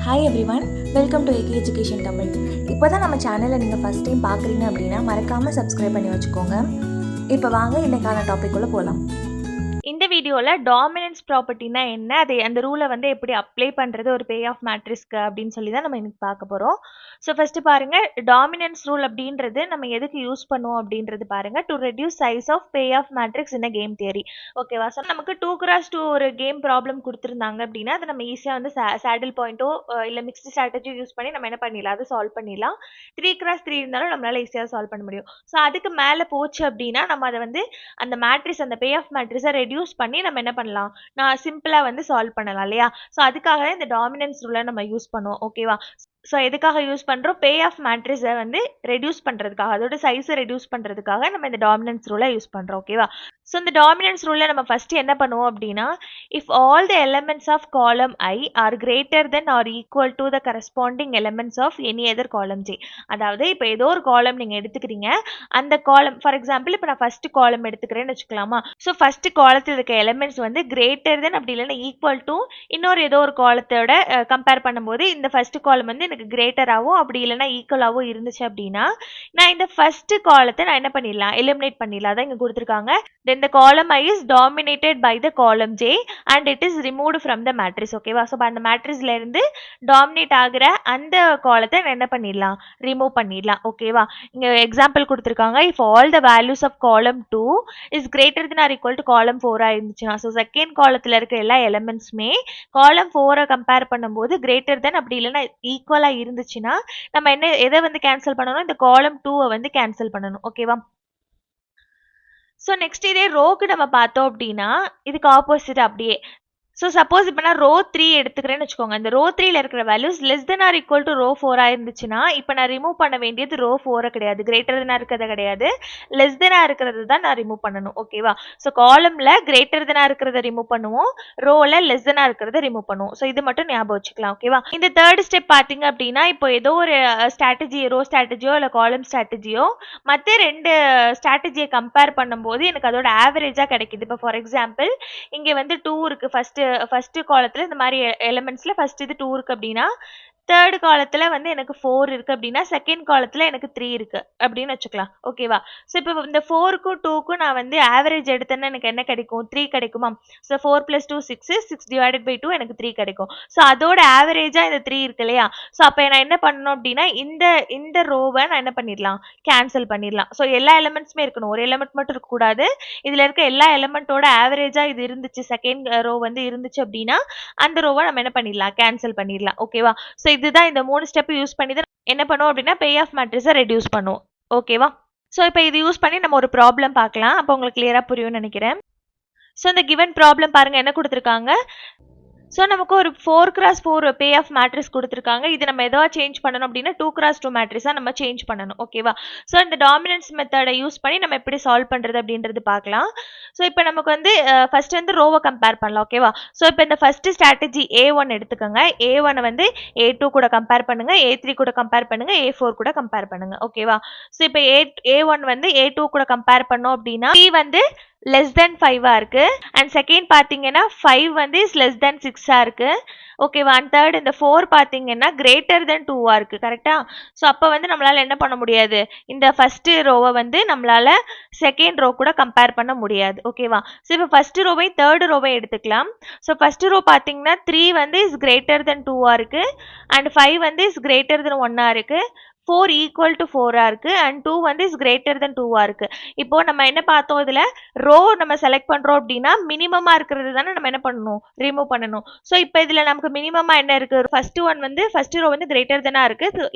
Hi everyone, welcome to AK education Tamil. இப்போ தான் நம்ம சேனலை நீங்கள் ஃபஸ்ட் டைம் பார்க்குறீங்க அப்படின்னா மறக்காமல் சப்ஸ்கிரைப் பண்ணி வச்சுக்கோங்க. இப்போ வாங்க இன்றைக்கான டாபிக்குள்ளே போகலாம். இந்த வீடியோவில் டாமினன்ஸ் ப்ராப்பர்ட்டினா என்ன, அதை அந்த ரூலை வந்து எப்படி அப்ளை பண்ணுறது ஒரு பே ஆஃப் மேட்ரிக்ஸ்க்கு அப்படின்னு சொல்லி தான் நம்ம இன்னைக்கு பார்க்க போகிறோம். ஸோ ஃபஸ்ட்டு பாருங்கள், டாமினன்ஸ் ரூல் அப்படின்றது நம்ம எதுக்கு யூஸ் பண்ணுவோம் அப்படின்றது பாருங்கள். To reduce size of payoff matrix in game theory. ஓகேவா? ஸோ நமக்கு 2x2 ஒரு கேம் ப்ராப்ளம் கொடுத்துருந்தாங்க அப்படின்னா அதை நம்ம ஈஸியாக வந்து சேடில் பாயிண்ட்டோ இல்லை மிக்ஸ்டு ஸ்ட்ராட்டஜியோ யூஸ் பண்ணி நம்ம என்ன பண்ணிடலாம், அதை சால்வ் பண்ணிடலாம். 3x3 இருந்தாலும் நம்மளால் ஈஸியாக சால்வ் பண்ண முடியும். ஸோ அதுக்கு மேலே போச்சு அப்படின்னா நம்ம அதை வந்து அந்த மேட்ரிக்ஸ், அந்த பே ஆஃப் மேட்ரிக்ஸை ரெடியூஸ் பண்ணி நம்ம என்ன பண்ணலாம், நான் சிம்பிளாக வந்து சால்வ் பண்ணலாம் இல்லையா? ஸோ அதுக்காக தான் இந்த டாமினன்ஸ் ரூலை நம்ம யூஸ் பண்ணுவோம். ஓகேவா? ஸோ எதுக்காக யூஸ் பண்ணுறோம்? பே ஆஃப் மேட்ரிக்ஸை வந்து ரெடியூஸ் பண்ணுறதுக்காக, அதோட சைஸை ரெடியூஸ் பண்ணுறதுக்காக நம்ம இந்த டாமினன்ஸ் ரூலை யூஸ் பண்ணுறோம். ஓகேவா? ஸோ இந்த டாமினன்ஸ் ரூலில் நம்ம ஃபஸ்ட்டு என்ன பண்ணுவோம் அப்படின்னா, if all the elements of column I are greater than or equal to the corresponding elements of any other column J. அதாவது இப்போ ஏதோ ஒரு காலம் நீங்கள் எடுத்துக்கிறீங்க, அந்த காலம் ஃபார் எக்ஸாம்பிள் இப்போ நான் ஃபஸ்ட்டு காலம் எடுத்துக்கிறேன்னு வச்சுக்கலாமா? ஸோ ஃபஸ்ட்டு காலத்தில் இருக்க எலமெண்ட்ஸ் வந்து கிரேட்டர் தென் அப்படி இல்லைன்னா ஈக்குவல் டு இன்னொரு ஏதோ ஒரு காலத்தோட கம்பேர் பண்ணும்போது இந்த ஃபஸ்ட்டு காலம் வந்து எனக்கு கிரேட்டராகவும் அப்படி இல்லைன்னா ஈக்குவலாகவும் இருந்துச்சு அப்படின்னா நான் இந்த ஃபஸ்ட்டு காலத்தை நான் என்ன பண்ணிடலாம், எலிமினேட் பண்ணிடலாம். அதான் இங்கே கொடுத்துருக்காங்க. Then the column I is dominated by the column J and it is removed from the matrix. ஓகேவா? ஸோ அந்த மேட்ரிக்ஸ்ல இருந்து டாமினேட் ஆகிற அந்த காலத்தை என்ன பண்ணிடலாம், ரிமூவ் பண்ணிடலாம். ஓகேவா? இங்கே எக்ஸாம்பிள் கொடுத்துருக்காங்க. If all the values of column 2 is greater than or equal to column 4 இருந்துச்சுன்னா, ஸோ செகண்ட் காலத்தில் இருக்க எல்லா எலமெண்ட்ஸுமே காலம் 4 கம்பேர் பண்ணும்போது கிரேட்டர் தென் அப்படி இல்லைன்னா ஈக்குவலாக இருந்துச்சுன்னா நம்ம என்ன எதை வந்து கேன்சல் பண்ணணும், இந்த காலம் 2 வந்து கேன்சல் பண்ணணும். ஓகேவா? ஸோ நெக்ஸ்ட் இதே ரோக்கு நம்ம பார்த்தோம் அப்படின்னா இதுக்கு ஆப்போசிட் அப்படியே. ஸோ சப்போஸ் இப்போ நான் ரோ 3 எடுத்துக்கிறேன்னு வச்சுக்கோங்க. இந்த ரோ 3ல இருக்கிற values less than or equal to row 4 இருந்துச்சுன்னா இப்போ நான் ரிமூவ் பண்ண வேண்டியது ரோ 4 கிடையாது, கிரேட்டர் தெனாக இருக்கிறத கிடையாது, லெஸ் தெனாக இருக்கிறது தான் நான் ரிமூவ் பண்ணணும். ஓகேவா? ஸோ காலமில் கிரேட்டர் தெனாக இருக்கிறத ரிமூவ் பண்ணுவோம், ரோவில் லெஸ் தெனாக இருக்கிறத ரிமூவ் பண்ணுவோம். ஸோ இது மட்டும் ஞாபகம் வச்சுக்கலாம். ஓகேவா? இந்த தேர்ட் ஸ்டெப் பார்த்தீங்க அப்படின்னா இப்போ ஏதோ ஒரு ஸ்ட்ராட்டஜி, ரோ ஸ்ட்ராட்டஜியோ இல்லை காலம் ஸ்ட்ராட்டஜியோ மற்ற ரெண்டு ஸ்ட்ராட்டஜியை கம்பேர் பண்ணும்போது எனக்கு அதோட ஆவரேஜாக கிடைக்குது. இப்போ ஃபார் எக்ஸாம்பிள் இங்கே வந்து 2 இருக்குது. ஃபர்ஸ்ட் காலத்தில் இந்த மாதிரி எலிமெண்ட்ஸில் ஃபர்ஸ்ட் இது 2 இருக்குது அப்படின்னா தேர்ட் காலத்தில் வந்து எனக்கு 4 இருக்குது அப்படின்னா செகண்ட் காலத்தில் எனக்கு 3 இருக்குது அப்படின்னு வச்சுக்கலாம். ஓகேவா? ஸோ இப்போ இந்த 4க்கும் 2க்கும் நான் வந்து ஆவரேஜ் எடுத்தேன்னா எனக்கு என்ன கிடைக்கும், 3 கிடைக்குமா? ஸோ 4 + 2 6, 6 டிவைடட் பை 2 எனக்கு 3 கிடைக்கும். ஸோ அதோட ஆவரேஜாக இந்த 3 இருக்கு இல்லையா? ஸோ அப்போ நான் என்ன பண்ணணும் அப்படின்னா இந்த ரோவை நான் என்ன பண்ணிடலாம், கேன்சல் பண்ணிடலாம். ஸோ எல்லா எலிமெண்ட்ஸுமே இருக்கணும், ஒரு எலிமெண்ட் மட்டும் இருக்கக்கூடாது. இதில் இருக்க எல்லா எலிமெண்ட்டோட ஆவரேஜாக இது இருந்துச்சு, செகண்ட் ரோ வந்து இருந்துச்சு அப்படின்னா அந்த ரோவை நம்ம என்ன பண்ணிடலாம், கேன்சல் பண்ணிடலாம். ஓகேவா? ஸோ இதுதான் இந்த 3 ஸ்டெப் யூஸ் பண்ணி தான் என்ன பண்ணுவோம் அப்படின்னா பே ஆஃப் மேட்ரிக்ஸை ரெடியூஸ் பண்ணுவோம். ஓகேவா? ஸோ இப்போ இது யூஸ் பண்ணி நம்ம ஒரு ப்ராப்ளம் பார்க்கலாம். அப்போ உங்களுக்கு கிளியராக புரியும்னு நினைக்கிறேன். ஸோ இந்த கிவன் ப்ராப்ளம் பாருங்கள் என்ன கொடுத்துருக்காங்க. ஸோ நமக்கு ஒரு 4x4 பே ஆஃப் மேட்ரிக்ஸ் கொடுத்துருக்காங்க. இது நம்ம எதாவது சேஞ்ச் பண்ணணும் அப்படின்னா 2x2 மேட்ரிக்ஸாக நம்ம சேஞ்ச் பண்ணணும். ஓகேவா? ஸோ இந்த டாமினன்ஸ் மெத்தடை யூஸ் பண்ணி நம்ம எப்படி சால்வ் பண்ணுறது அப்படின்றது பார்க்கலாம். ஸோ இப்போ நமக்கு வந்து ஃபர்ஸ்ட் வந்து ரோவை கம்பேர் பண்ணலாம். ஓகேவா? ஸோ இப்போ இந்த ஃபர்ஸ்ட் ஸ்ட்ராட்டஜி A1 எடுத்துக்கோங்க. A1 வந்து A2 கூட கம்பேர் பண்ணுங்க, A3 கூட கம்பேர் பண்ணுங்க, A4 கூட கம்பேர் பண்ணுங்க. ஓகேவா? ஸோ இப்போ A1 வந்து A2 கூட கம்பேர் பண்ணோம் அப்படின்னா C வந்து less than 5 இருக்கு அண்ட் செகண்ட் பார்த்தீங்கன்னா 5 வந்து is less than 6 இருக்கு. ஓகேவா? அண்ட் தேர்ட் இந்த 4 பார்த்தீங்கன்னா கிரேட்டர் தென் 2 இருக்கு. கரெக்டா? ஸோ அப்போ வந்து நம்மளால என்ன பண்ண முடியாது, இந்த ஃபர்ஸ்ட் ரோவை வந்து நம்மளால செகண்ட் ரோ கூட கம்பேர் பண்ண முடியாது. ஓகேவா? ஸோ இப்போ ஃபர்ஸ்ட் ரோவை தேர்ட் ரோவை எடுத்துக்கலாம். ஸோ ஃபர்ஸ்ட் ரோ பார்த்தீங்கன்னா 3 வந்து இஸ் கிரேட்டர் தென் 2 இருக்கு அண்ட் 5 வந்து இஸ் கிரேட்டர் தென் 1 இருக்கு, 4 ஈக்குவல் டு 4 இருக்கு அண்ட் 2 வந்து இஸ் கிரேட்டர் தென் 2 இருக்கு. இப்போ நம்ம என்ன பார்த்தோம், இதில் ரோ நம்ம செலக்ட் பண்ணுறோம் அப்படின்னா மினிமமாக இருக்கிறது தானே நம்ம என்ன பண்ணணும், ரிமூவ் பண்ணணும். ஸோ இப்போ இதில் நமக்கு மினிமமாக என்ன இருக்குது, ஃபர்ஸ்ட் ரோ வந்து கிரேட்டர் தெனாக இருக்குது,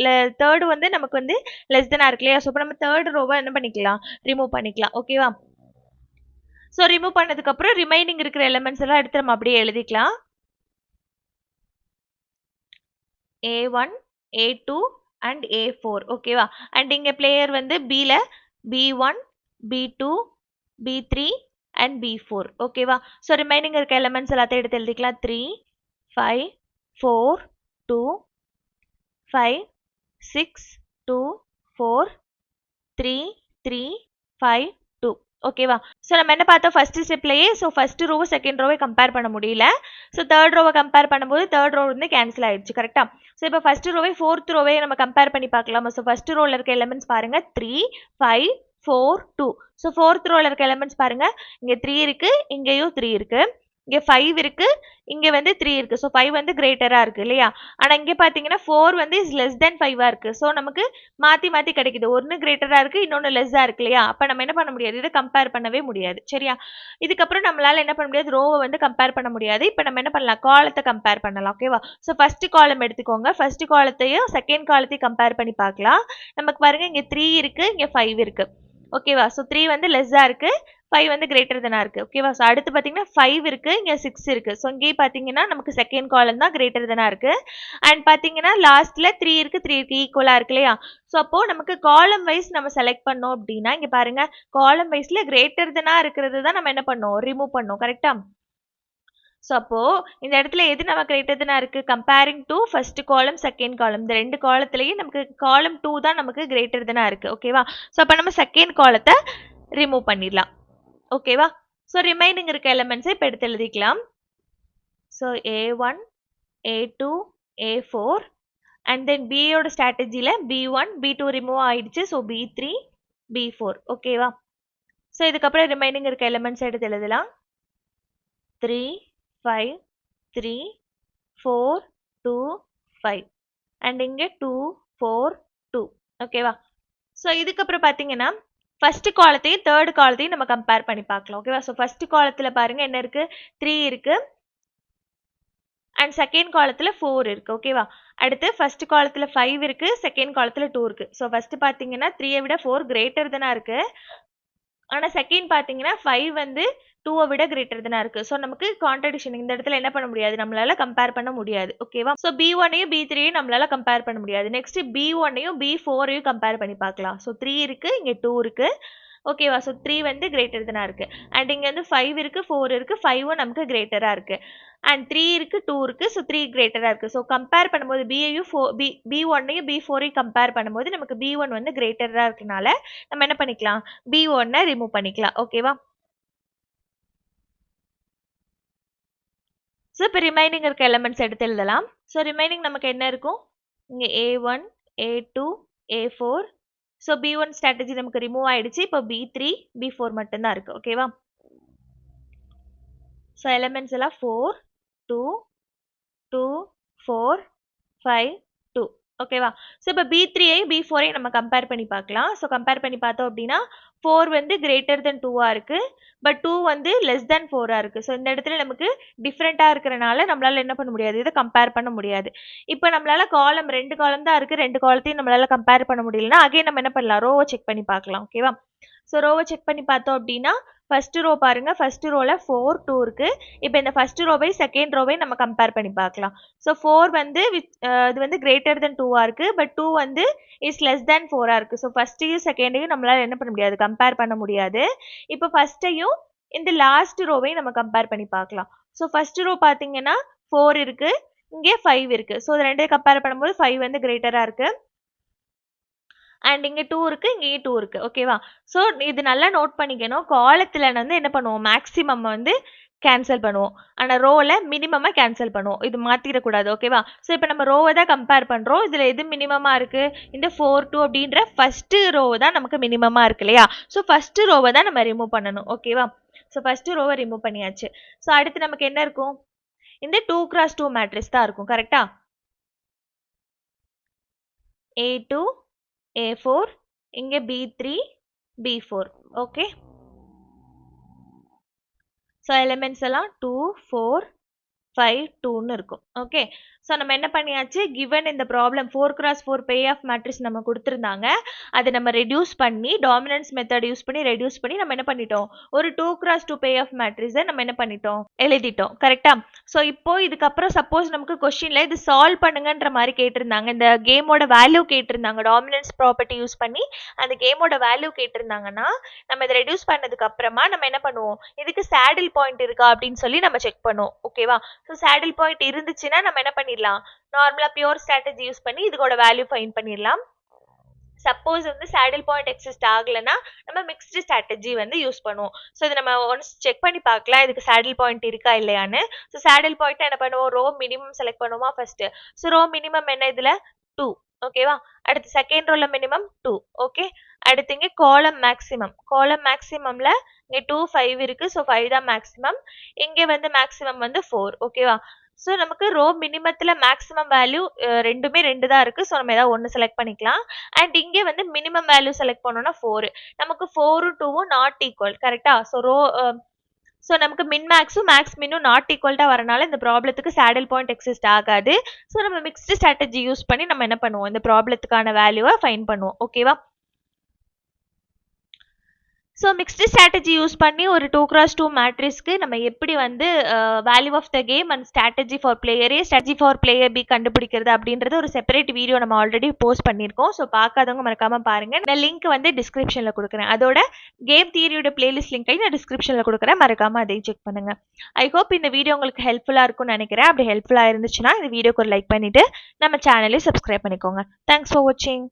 தேர்டு வந்து நமக்கு வந்து லெஸ் தெனாக இருக்கு இல்லையா? ஸோ இப்போ நம்ம தேர்ட் ரோவை என்ன பண்ணிக்கலாம், ரிமூவ் பண்ணிக்கலாம். ஓகேவா? ஸோ ரிமூவ் பண்ணதுக்கப்புறம் ரிமைனிங் இருக்கிற எலிமெண்ட்ஸ் எல்லாம் எடுத்து நம்ம அப்படியே எழுதிக்கலாம். A1, A2 and A4. ஓகேவா? அண்ட் இங்கே பிளேயர் வந்து Bல B1, B2, B3 and B4. ஓகேவா? ஸோ ரிமைனிங் இருக்க எலிமெண்ட்ஸ் எல்லாத்தையும் எடுத்து எழுதிக்கலாம். 3, 5, 4, 2, 5, 6, 2, 4, 3, 3, 5, 2. ஓகேவா? ஸோ நம்ம என்ன பார்த்தோம் ஃபர்ஸ்ட் ஸ்டெப்லயே, ஸோ ஃபர்ஸ்ட் ரோவை செகண்ட் ரோவை கம்பேர் பண்ண முடியல. ஸோ தேர்ட் ரோவை கம்பேர் பண்ணும்போது தேர்ட் ரோ வந்து கேன்சல் ஆயிடுச்சு. கரெக்டா? ஸோ இப்போ ஃபர்ஸ்ட் ரோவை ஃபோர்த் ரோவை நம்ம கம்பேர் பண்ணி பார்க்கலாமா? ஸோ ஃபர்ஸ்ட் ரோல இருக்க எலிமெண்ட்ஸ் பாருங்க 3, 5, 4, 2. ஸோ ஃபோர்த் ரோல இருக்க எலிமெண்ட்ஸ் பாருங்க, இங்க 3 இருக்கு, இங்கேயும் 3 இருக்கு, இங்க 5 இருக்கு, இங்க வந்து 3 இருக்கு. ஸோ 5 வந்து கிரேட்டரா இருக்கு இல்லையா? ஆனா இங்க பாத்தீங்கன்னா 4 வந்து இஸ் லெஸ் தென் 5 இருக்கு. ஸோ நமக்கு மாத்தி மாத்தி கிடைக்குது. ஒன்னு கிரேட்டரா இருக்கு, இன்னொன்னு லெஸ்ஸா இருக்கு இல்லையா? அப்ப நம்ம என்ன பண்ண முடியாது, இதை கம்பேர் பண்ணவே முடியாது. சரியா? இதுக்கப்புறம் நம்மளால என்ன பண்ண முடியாது, ரோவை வந்து கம்பேர் பண்ண முடியாது. இப்ப நம்ம என்ன பண்ணலாம், காலத்தை கம்பேர் பண்ணலாம். ஓகேவா? ஸோ ஃபர்ஸ்ட் காலம் எடுத்துக்கோங்க. ஃபர்ஸ்ட் காலத்தையும் செகண்ட் காலத்தையும் கம்பேர் பண்ணி பார்க்கலாம். நமக்கு பாருங்க இங்க 3 இருக்கு, இங்க 5 இருக்கு. ஓகேவா? ஸோ 3 வந்து லெஸ்ஸா இருக்கு, 5 வந்து கிரேட்டர் தெனா இருக்கு. ஓகேவா? ஸோ அடுத்து பார்த்தீங்கன்னா 5 இருக்கு, இங்க 6 இருக்கு. ஸோ இங்கேயும் பார்த்தீங்கன்னா நமக்கு செகண்ட் காலம் தான் கிரேட்டர் தெனா இருக்கு. அண்ட் பார்த்தீங்கன்னா லாஸ்ட்ல 3 இருக்கு, 3 இருக்கு, ஈக்குவலா இருக்கு இல்லையா? ஸோ அப்போ நமக்கு காலம் வைஸ் நம்ம செலக்ட் பண்ணோம் அப்படின்னா, இங்க பாருங்க காலம் வைஸ்ல கிரேட்டர் தெனா இருக்கிறது தான் நம்ம என்ன பண்ணோம், ரிமூவ் பண்ணோம். கரெக்டா? ஸோ அப்போ இந்த இடத்துல எது நமக்கு கிரேட்டர் தெனா இருக்கு, comparing to first column second column, இந்த ரெண்டு காலத்திலையும் நமக்கு காலம் 2 தான் நமக்கு கிரேட்டர் தெனா இருக்கு. ஓகேவா? ஸோ அப்போ நம்ம செகண்ட் காலத்தை ரிமூவ் பண்ணிடலாம். ஓகேவா? ஸோ ரிமைனிங் இருக்க எலிமெண்ட்ஸை இப்போ எடுத்து எழுதிக்கலாம். So A1, A2, A4 and then பியோட ஸ்ட்ராட்டஜியில் B1, B2 ரிமூவ் ஆயிடுச்சு. So B3, B4. ஓகேவா? ஸோ இதுக்கப்புறம் ரிமைனிங் இருக்க எலிமெண்ட்ஸ் எடுத்து எழுதலாம். 3, 5, 3, 4, 2, 5 அண்ட் இங்கே 2, 4, 2. ஓகேவா? ஸோ இதுக்கப்புறம் பார்த்தீங்கன்னா ஃபர்ஸ்ட் காலத்தையும் தேர்ட் காலத்தையும் நம்ம கம்பேர் பண்ணி பார்க்கலாம். ஓகேவா? ஸோ ஃபர்ஸ்ட் காலத்துல பாருங்க என்ன இருக்கு, 3 இருக்கு அண்ட் செகண்ட் காலத்துல 4 இருக்கு. ஓகேவா? அடுத்து ஃபர்ஸ்ட் காலத்துல 5 இருக்கு, செகண்ட் காலத்துல 2 இருக்கு. ஸோ ஃபர்ஸ்ட் பாத்தீங்கன்னா 3 விட 4 கிரேட்டர் தானா இருக்கு. ஆனா செகண்ட் பாத்தீங்கன்னா 5 வந்து 2 விட கிரேட்டர் தானா இருக்கு. ஸோ நமக்கு கான்ட்ரடிக்ஷன் இந்த இடத்துல என்ன பண்ண முடியாது, நம்மளால கம்பேர் பண்ண முடியாது. ஓகேவா? ஸோ B1ஐயும் B3ஐயும் நம்மளால கம்பேர் பண்ண முடியாது. நெக்ஸ்ட் B1ஐயும் B4ஐயும் கம்பேர் பண்ணி பார்க்கலாம். ஸோ 3 இருக்கு, இங்க 2 இருக்கு. ஓகேவா? ஸோ 3 வந்து கிரேட்டர் தானா இருக்கு. அண்ட் இங்க வந்து 5 இருக்கு, 4 இருக்கு, 5 நமக்கு கிரேட்டரா இருக்கு. அண்ட் 3 இருக்கு, 2 இருக்கு. ஸோ 3 கிரேட்டரா இருக்கு. ஸோ கம்பேர் பண்ணும்போது B1ஐயும் B4ஐயும் கம்பேர் பண்ணும்போது நமக்கு B1 வந்து கிரேட்டரா இருக்கனால நம்ம என்ன பண்ணிக்கலாம், B1 ரிமூவ் பண்ணிக்கலாம். ஓகேவா? ஸோ இப்போ ரிமைனிங் இருக்க எலிமெண்ட்ஸ் எடுத்து எழுதலாம். ஸோ ரிமைனிங் நமக்கு என்ன இருக்கும், இங்கே A1, A2, A4. So B1 strategy நமக்கு ரிமூவ் ஆயிடுச்சு. இப்போ B3, B4 மட்டும்தான் இருக்கு. ஓகேவா? ஸோ எலிமெண்ட்ஸ் எல்லாம் 4, 2, 2, 4, 5, 2. ஓகேவா? ஸோ இப்போ B3ஐ B4ஐ நம்ம கம்பேர் பண்ணி பார்க்கலாம். ஸோ கம்பேர் பண்ணி பார்த்தோம் அப்படின்னா 4 வந்து கிரேட்டர் தென் 2 இருக்கு, பட் 2 வந்து லெஸ் தென் 4 இருக்கு. ஸோ இந்த இடத்துல நமக்கு டிஃப்ரெண்டா இருக்கிறனால நம்மளால என்ன பண்ண முடியாது, இதை கம்பேர் பண்ண முடியாது. இப்போ நம்மளால காலம் 2 காலம் தான் இருக்கு, 2 காலத்தையும் நம்மளால கம்பேர் பண்ண முடியலன்னா அகைன் நம்ம என்ன பண்ணலாம், ரோவை செக் பண்ணி பார்க்கலாம். ஓகேவா? ஸோ ரோவை செக் பண்ணி பார்த்தோம் அப்படின்னா ஃபர்ஸ்ட் ரோ பாருங்க, ஃபர்ஸ்ட் ரோல 4, 2 இருக்கு. இப்போ இந்த ஃபர்ஸ்ட் ரோவை செகண்ட் ரோவை நம்ம கம்பேர் பண்ணி பார்க்கலாம். ஸோ 4 வந்து இது வந்து கிரேட்டர் தென் 2 இருக்கு, பட் 2 வந்து இஸ் லெஸ் தென் 4 இருக்கு. ஸோ ஃபர்ஸ்டையும் செகண்டையும் நம்மளால என்ன பண்ண முடியாது, கம்பேர் பண்ண முடியாது. இப்போ ஃபர்ஸ்டையும் இந்த லாஸ்ட் ரோவையும் நம்ம கம்பேர் பண்ணி பார்க்கலாம். ஸோ ஃபர்ஸ்ட் ரோ பார்த்தீங்கன்னா 4 இருக்கு, இங்கே 5 இருக்கு. ஸோ இது ரெண்டையும் கம்பேர் பண்ணும்போது 5 வந்து கிரேட்டரா இருக்கு. அண்ட் இங்கே 2 இருக்கு, இங்கேயும் 2 இருக்கு. ஓகேவா? ஸோ இது நல்லா நோட் பண்ணிக்கணும். காலத்தில் வந்து என்ன பண்ணுவோம், மேக்ஸிமம் வந்து கேன்சல் பண்ணுவோம், ஆனால் ரோவில் மினிமமாக கேன்சல் பண்ணுவோம். இது மாற்றிடக்கூடாது. ஓகேவா? ஸோ இப்போ நம்ம ரோவை தான் கம்பேர் பண்ணுறோம். இதில் எது மினிமமாக இருக்குது, இந்த 4, 2 அப்படின்ற ஃபஸ்ட்டு ரோவை தான் நமக்கு மினிமமாக இருக்கு இல்லையா? ஸோ ஃபஸ்ட்டு ரோவை தான் நம்ம ரிமூவ் பண்ணணும். ஓகேவா? ஸோ ஃபஸ்ட்டு ரோவை ரிமூவ் பண்ணியாச்சு. ஸோ அடுத்து நமக்கு என்ன இருக்கும், இந்த 2x2 மேட்ரிக்ஸ் தான் இருக்கும். கரெக்டா? A2, A4, இங்கே B3, B4. Okay? So elements எல்லாம் 2, 4, 5, 2ன்னு இருக்கும். ஓகே? ஸோ நம்ம என்ன பண்ணியாச்சு, கிவன் இந்த problem 4x4 bay of matrix நம்ம கொடுத்துருந்தாங்க, அதை நம்ம ரெடியூஸ் பண்ணி டாமினன்ஸ் மெத்தட் யூஸ் பண்ணி ரெடியூஸ் பண்ணி நம்ம என்ன பண்ணிட்டோம், ஒரு 2x2 பே ஆஃப் மேட்ரிக்ஸை நம்ம என்ன பண்ணிட்டோம், எழுதிட்டோம். கரெக்டா? ஸோ இப்போ இதுக்கப்புறம் சப்போஸ் நமக்கு கொஸ்டின்ல இது சால்வ் பண்ணுங்கன்ற மாதிரி கேட்டிருந்தாங்க, இந்த கேமோட வேல்யூ கேட்டிருந்தாங்க, டாமினன்ஸ் ப்ராப்பர்ட்டி யூஸ் பண்ணி அந்த கேமோட வேல்யூ கேட்டிருந்தாங்கன்னா நம்ம இதை ரெடியூஸ் பண்ணதுக்கு அப்புறமா நம்ம என்ன பண்ணுவோம், இதுக்கு சேடில் பாயிண்ட் இருக்கா அப்படின்னு சொல்லி நம்ம செக் பண்ணுவோம். ஓகேவா? ஸோ சேடில் பாயிண்ட் இருந்துச்சுன்னா நம்ம என்ன பண்ணிடலாம், நார்மலா பியூர் ஸ்ட்ராட்டஜி யூஸ் பண்ணி இதோட வேல்யூ ஃபைண்ட் பண்ணிடலாம். சப்போஸ் வந்து சேடில் பாயிண்ட் எக்ஸிஸ்ட் ஆகலைன்னா நம்ம மிக்ஸ்டு ஸ்ட்ராட்டஜி வந்து யூஸ் பண்ணுவோம். ஸோ இது நம்ம ஒன்ஸ் செக் பண்ணி பார்க்கலாம் இதுக்கு சேடில் பாயிண்ட் இருக்கா இல்லையான்னு. ஸோ சேடில் பாயிண்ட் என்ன பண்ணுவோம், ரோ மினிமம் செலக்ட் பண்ணுவோமா ஃபர்ஸ்ட். ஸோ ரோ மினிமம் என்ன இதுல 2, ஓகேவா. அடுத்து செகண்ட் ரோல மினிமம் 2, ஓகே. அடுத்து இங்க காலம் மேக்ஸிமம்ல இங்க 2 5 இருக்கு. ஸோ 5 தான் மேக்ஸிமம். இங்க வந்து மேக்ஸிமம் வந்து 4, ஓகேவா. ஸோ நமக்கு ரோ மினிமத்துல மேக்ஸிமம் வேல்யூ ரெண்டுமே 2 தான் இருக்கு. ஸோ நம்ம ஏதாவது ஒன்று செலக்ட் பண்ணிக்கலாம். அண்ட் இங்கே வந்து மினிமம் வேல்யூ செலக்ட் பண்ணோம்னா 4. நமக்கு 4ம் 2ம் நாட் ஈக்குவல், கரெக்டா. ஸோ நமக்கு மின் மேக்ஸும் மேக்ஸ் மின்னும் நாட் ஈக்குவல்ட்டாக வரனால இந்த ப்ராப்ளத்துக்கு சேடில் பாயிண்ட் எக்ஸிஸ்ட் ஆகாது. ஸோ நம்ம மிக்ஸ்டு ஸ்ட்ராட்டஜி யூஸ் பண்ணி நம்ம என்ன பண்ணுவோம், இந்த ப்ராப்ளத்துக்கான வேல்யூவை ஃபைண்ட் பண்ணுவோம், ஓகேவா. ஸோ மிக்ஸ்டு ஸ்ட்ராட்டஜி யூஸ் பண்ணி ஒரு 2x2 மேட்ரிக்ஸ்க்கு நம்ம எப்படி வந்து value of the game and strategy for player A strategy for player B கண்டுபிடிக்கிறது அப்படின்றது ஒரு செப்பரேட் வீடியோ நம்ம ஆல்ரெடி போஸ்ட் பண்ணியிருக்கோம். ஸோ பார்க்காதவங்க மறக்காம பாருங்க. நான் லிங்க் வந்து டிஸ்கிரிப்ஷனில் கொடுக்குறேன். அதோட கேம் தியரியோட பிளேலிஸ்ட் லிங்கையும் நான் டிஸ்கிரிப்ஷனில் கொடுக்குறேன், மறக்காம அதையும் செக் பண்ணுங்க. ஐ ஹோப் இந்த வீடியோ உங்களுக்கு ஹெல்ப்ஃபுல்லாக இருக்கும்னு நினைக்கிறேன். அப்படி ஹெல்ப்ஃபுல்லாக இருந்துச்சுன்னா இந்த வீடியோக்கு ஒரு லைக் பண்ணிட்டு நம்ம சேனலையும் சப்ஸ்கிரைப் பண்ணிக்கோங்க. தேங்க்ஸ் ஃபார் வாட்சிங்.